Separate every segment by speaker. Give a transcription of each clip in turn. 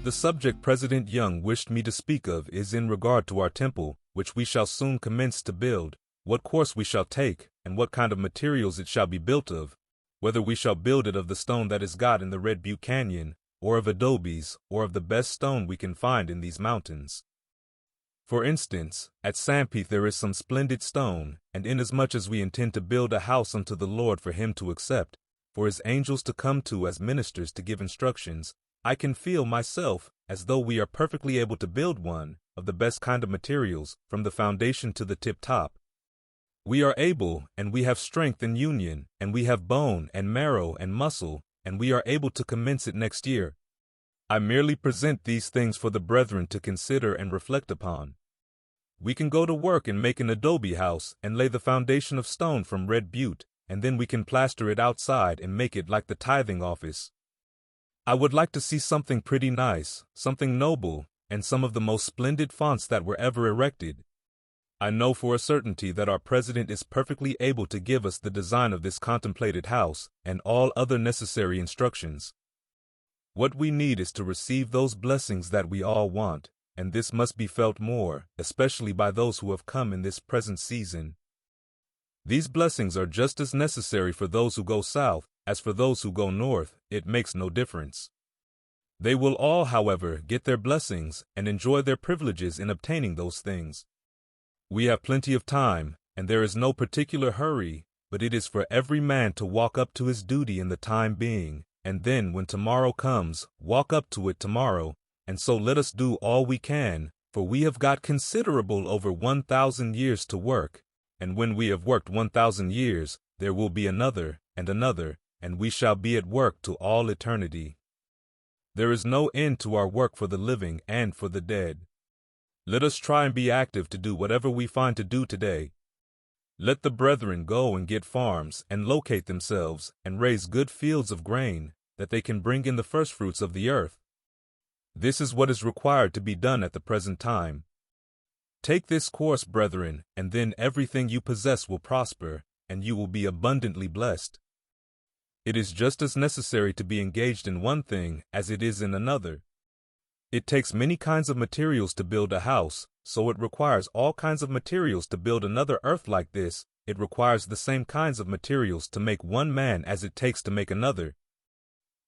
Speaker 1: The subject President Young wished me to speak of is in regard to our temple, which we shall soon commence to build, what course we shall take, and what kind of materials it shall be built of, whether we shall build it of the stone that is got in the Red Butte Canyon, or of adobes, or of the best stone we can find in these mountains. For instance, at Sanpete there is some splendid stone, and inasmuch as we intend to build a house unto the Lord for him to accept, for his angels to come to as ministers to give instructions, I can feel myself as though we are perfectly able to build one of the best kind of materials from the foundation to the tip top. We are able, and we have strength and union, and we have bone and marrow and muscle, and we are able to commence it next year. I merely present these things for the brethren to consider and reflect upon. We can go to work and make an adobe house and lay the foundation of stone from Red Butte, and then we can plaster it outside and make it like the tithing office. I would like to see something pretty nice, something noble, and some of the most splendid fonts that were ever erected. I know for a certainty that our president is perfectly able to give us the design of this contemplated house and all other necessary instructions. What we need is to receive those blessings that we all want, and this must be felt more, especially by those who have come in this present season. These blessings are just as necessary for those who go south as for those who go north. It makes no difference. They will all, however, get their blessings and enjoy their privileges in obtaining those things. We have plenty of time, and there is no particular hurry, but it is for every man to walk up to his duty in the time being, and then when tomorrow comes, walk up to it tomorrow, and so let us do all we can, for we have got considerable over 1,000 years to work, and when we have worked 1,000 years, there will be another, and we shall be at work to all eternity. There is no end to our work for the living and for the dead. Let us try and be active to do whatever we find to do today. Let the brethren go and get farms and locate themselves and raise good fields of grain, that they can bring in the firstfruits of the earth. This is what is required to be done at the present time. Take this course, brethren, and then everything you possess will prosper, and you will be abundantly blessed. It is just as necessary to be engaged in one thing as it is in another. It takes many kinds of materials to build a house, so it requires all kinds of materials to build another earth like this. It requires the same kinds of materials to make one man as it takes to make another.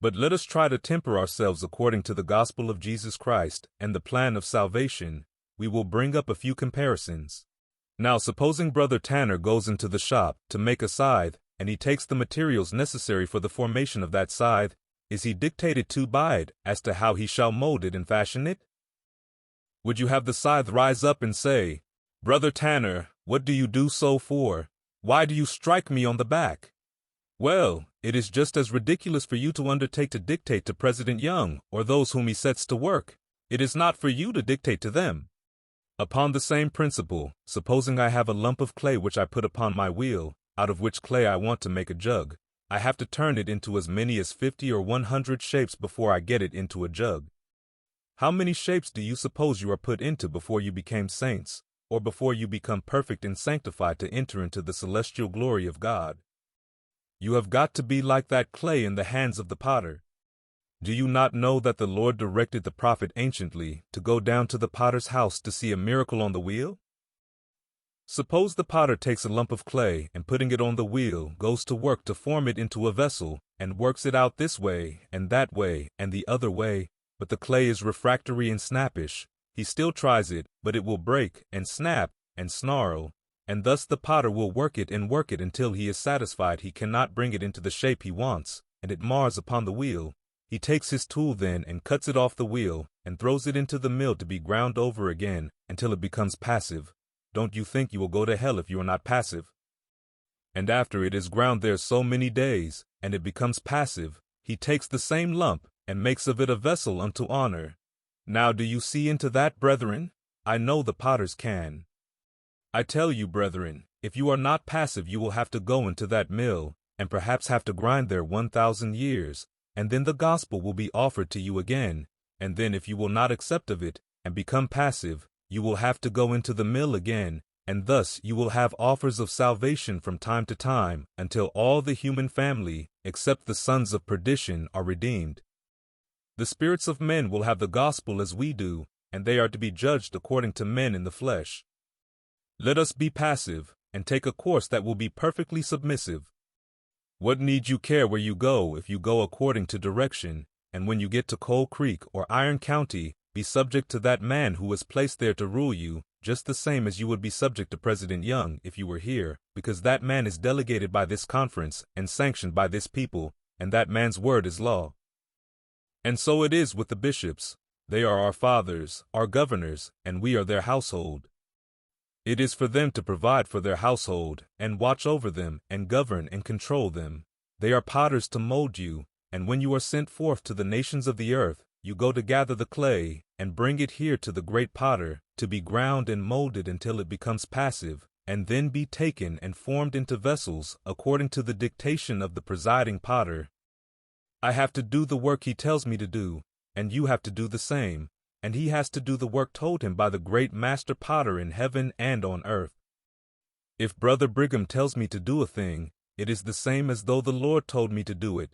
Speaker 1: But let us try to temper ourselves according to the gospel of Jesus Christ and the plan of salvation. We will bring up a few comparisons. Now, supposing Brother Tanner goes into the shop to make a scythe, and he takes the materials necessary for the formation of that scythe, is he dictated to by it as to how he shall mold it and fashion it? Would you have the scythe rise up and say, "Brother Tanner, what do you do so for? Why do you strike me on the back?" Well, it is just as ridiculous for you to undertake to dictate to President Young or those whom he sets to work. It is not for you to dictate to them. Upon the same principle, supposing I have a lump of clay which I put upon my wheel, out of which clay I want to make a jug, I have to turn it into as many as 50 or 100 shapes before I get it into a jug. How many shapes do you suppose you are put into before you became saints, or before you become perfect and sanctified to enter into the celestial glory of God? You have got to be like that clay in the hands of the potter. Do you not know that the Lord directed the prophet anciently to go down to the potter's house to see a miracle on the wheel? Suppose the potter takes a lump of clay and putting it on the wheel goes to work to form it into a vessel and works it out this way and that way and the other way, but the clay is refractory and snappish. He still tries it, but it will break and snap and snarl, and thus the potter will work it until he is satisfied he cannot bring it into the shape he wants, and it mars upon the wheel. He takes his tool then and cuts it off the wheel and throws it into the mill to be ground over again until it becomes passive. Don't you think you will go to hell if you are not passive? And after it is ground there so many days, and it becomes passive, he takes the same lump and makes of it a vessel unto honor. Now do you see into that, brethren? I know the potters can. I tell you, brethren, if you are not passive you will have to go into that mill, and perhaps have to grind there 1,000 years, and then the gospel will be offered to you again, and then if you will not accept of it, and become passive, you will have to go into the mill again, and thus you will have offers of salvation from time to time until all the human family, except the sons of perdition, are redeemed. The spirits of men will have the gospel as we do, and they are to be judged according to men in the flesh. Let us be passive, and take a course that will be perfectly submissive. What need you care where you go if you go according to direction, and when you get to Coal Creek or Iron County, be subject to that man who was placed there to rule you, just the same as you would be subject to President Young if you were here, because that man is delegated by this conference and sanctioned by this people, and that man's word is law. And so it is with the bishops. They are our fathers, our governors, and we are their household. It is for them to provide for their household, and watch over them, and govern and control them. They are potters to mold you, and when you are sent forth to the nations of the earth, you go to gather the clay, and bring it here to the great potter, to be ground and molded until it becomes passive, and then be taken and formed into vessels according to the dictation of the presiding potter. I have to do the work he tells me to do, and you have to do the same, and he has to do the work told him by the great master potter in heaven and on earth. If Brother Brigham tells me to do a thing, it is the same as though the Lord told me to do it.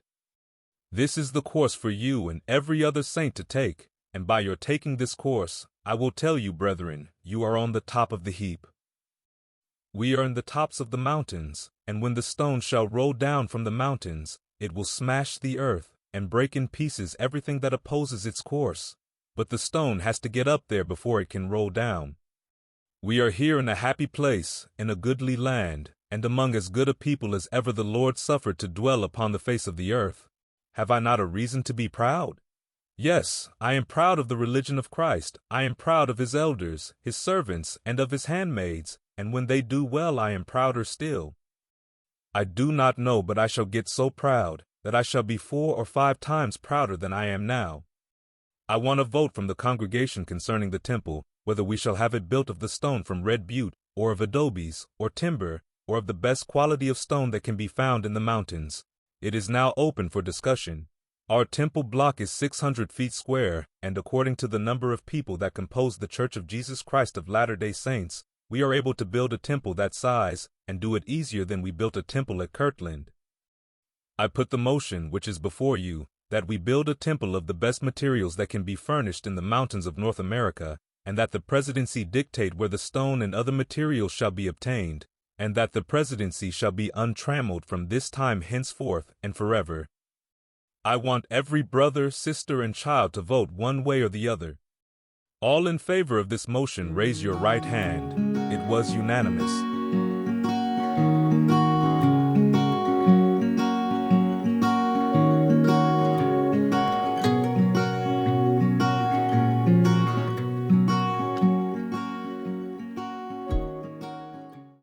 Speaker 1: This is the course for you and every other saint to take, and by your taking this course, I will tell you, brethren, you are on the top of the heap. We are in the tops of the mountains, and when the stone shall roll down from the mountains, it will smash the earth and break in pieces everything that opposes its course. But the stone has to get up there before it can roll down. We are here in a happy place, in a goodly land, and among as good a people as ever the Lord suffered to dwell upon the face of the earth. Have I not a reason to be proud? Yes, I am proud of the religion of Christ. I am proud of his elders, his servants, and of his handmaids, and when they do well I am prouder still. I do not know, but I shall get so proud that I shall be 4 or 5 times prouder than I am now. I want a vote from the congregation concerning the temple, whether we shall have it built of the stone from Red Butte, or of adobes, or timber, or of the best quality of stone that can be found in the mountains. It is now open for discussion. Our temple block is 600 feet square, and according to the number of people that compose the Church of Jesus Christ of Latter-day Saints, we are able to build a temple that size, and do it easier than we built a temple at Kirtland. I put the motion, which is before you, that we build a temple of the best materials that can be furnished in the mountains of North America, and that the presidency dictate where the stone and other materials shall be obtained, and that the presidency shall be untrammeled from this time henceforth and forever. I want every brother, sister, and child to vote one way or the other. All in favor of this motion, raise your right hand. It was unanimous.